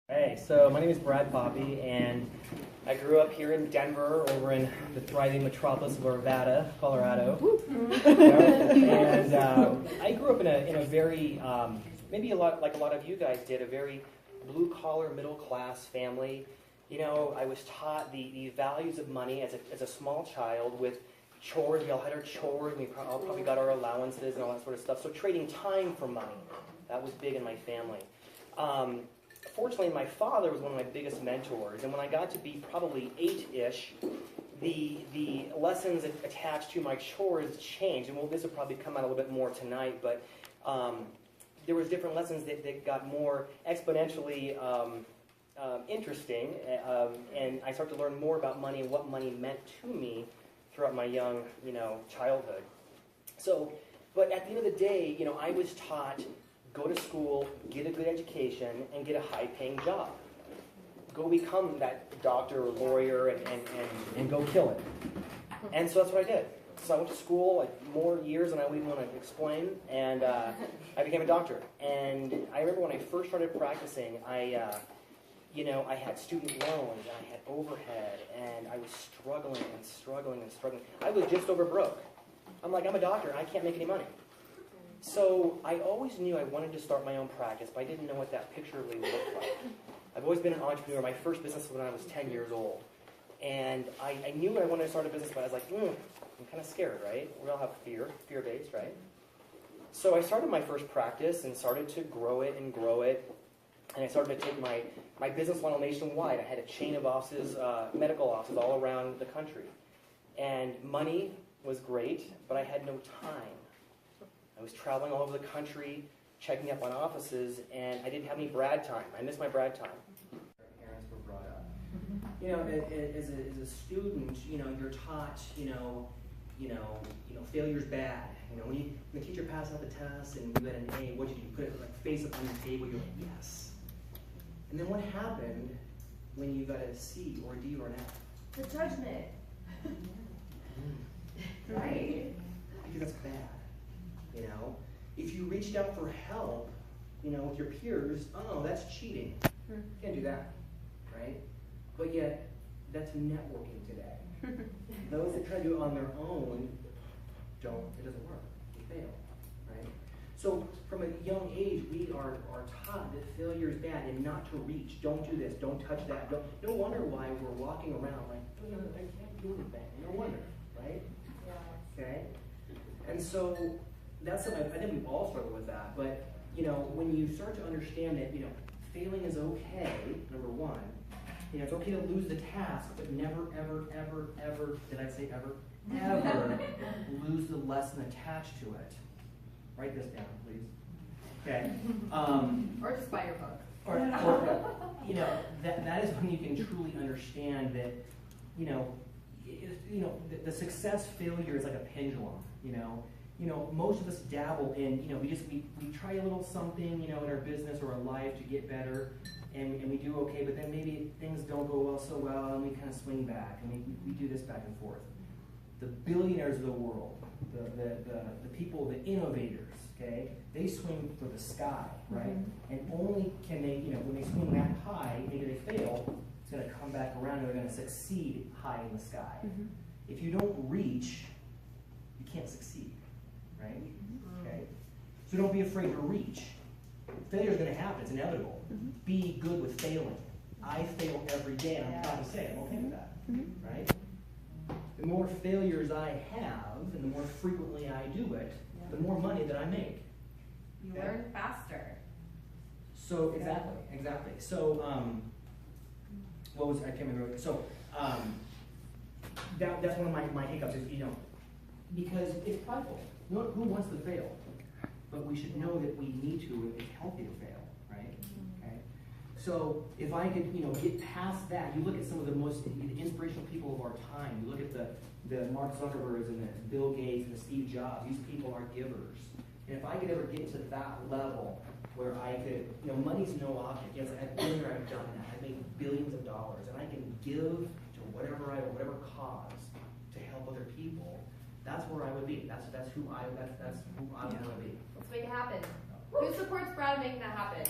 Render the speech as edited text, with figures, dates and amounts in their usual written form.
Hey, so my name is Brad Poppie, and I grew up here in Denver, over in the thriving metropolis of Arvada, Colorado. And I grew up in a very, maybe a lot like a lot of you guys did, a very blue-collar, middle-class family. You know, I was taught the values of money as a small child with chores. We all had our chores, and we all probably got our allowances and all that sort of stuff. So trading time for money, that was big in my family. Fortunately, my father was one of my biggest mentors, and when I got to be probably 8-ish, the lessons attached to my chores changed, and this will probably come out a little bit more tonight, but there was different lessons that got more exponentially interesting, and I started to learn more about money and what money meant to me throughout my young, childhood. So, but at the end of the day, I was taught, go to school, get a good education, and get a high-paying job. Go become that doctor or lawyer and go kill it. And so that's what I did. So I went to school more years than I would even want to explain, and I became a doctor. And I remember when I first started practicing, I had student loans, and I had overhead, and I was struggling. I was just over broke. I'm a doctor, and I can't make any money. So I always knew I wanted to start my own practice, but I didn't know what that picture really looked like. I've always been an entrepreneur. My first business was when I was 10 years old. And I knew I wanted to start a business, but I was like, I'm kind of scared, right? We all have fear-based, right? So I started my first practice and started to grow it. And I started to take my business model nationwide. I had a chain of offices, medical offices all around the country. And money was great, but I had no time. I was traveling all over the country, checking up on offices, and I didn't have any Brad time. I missed my Brad time. Our parents were brought up. As a student, you're taught, failure's bad. When the teacher passes out the test and you got an A, what did you put it face up on the table? You're like, yes. And then what happened when you got a C or a D or an F? The judgment. Right? Because that's bad. If you reached out for help, with your peers, that's cheating. You can't do that, right? But yet, that's networking today. Those that try to do it on their own, it doesn't work. They fail, right? So from a young age, we are taught that failure is bad and not to reach. Don't do this, don't touch that. No wonder why we're walking around like, I can't do anything. No wonder, right? Yeah. Okay? And so that's something, I think we've all struggled with that, but when you start to understand that failing is okay, number one, it's okay to lose the task, but never, ever, did I say ever? Ever lose the lesson attached to it. Write this down, please. Okay. Or just buy your book. Or that is when you can truly understand that, the success failure is like a pendulum, most of us dabble in, we try a little something, in our business or our life to get better, and we do okay, but then maybe things don't go so well, and we kind of swing back, and we do this back and forth. The billionaires of the world, the people, the innovators, okay, they swing for the sky, right? Mm-hmm. And only can they, when they swing that high, maybe they fail, it's going to come back around and they're going to succeed high in the sky. Mm-hmm. If you don't reach, you can't succeed. Right? Okay? So don't be afraid to reach. Failure is going to happen. It's inevitable. Mm-hmm. Be good with failing. I fail every day, and I'm proud to say I'm okay with that. Mm-hmm. Right? The more failures I have, and the more frequently I do it, the more money that I make. You learn faster. So exactly. So I can't remember. So that's one of my hiccups is because it's prideful. Who wants to fail? But we should know that we need to. It's healthy to fail, right? Okay. So if I could, get past that, you look at some of the most inspirational people of our time. You look at the Mark Zuckerbergs and the Bill Gates and the Steve Jobs. These people are givers. And if I could ever get to that level where I could, money's no object. Yes, I've been there, I've done that. I've made billions of dollars, and I can give to whatever cause to help other people. That's where I would be. That's who I want to be. Let's make it happen. Who supports Brad making that happen?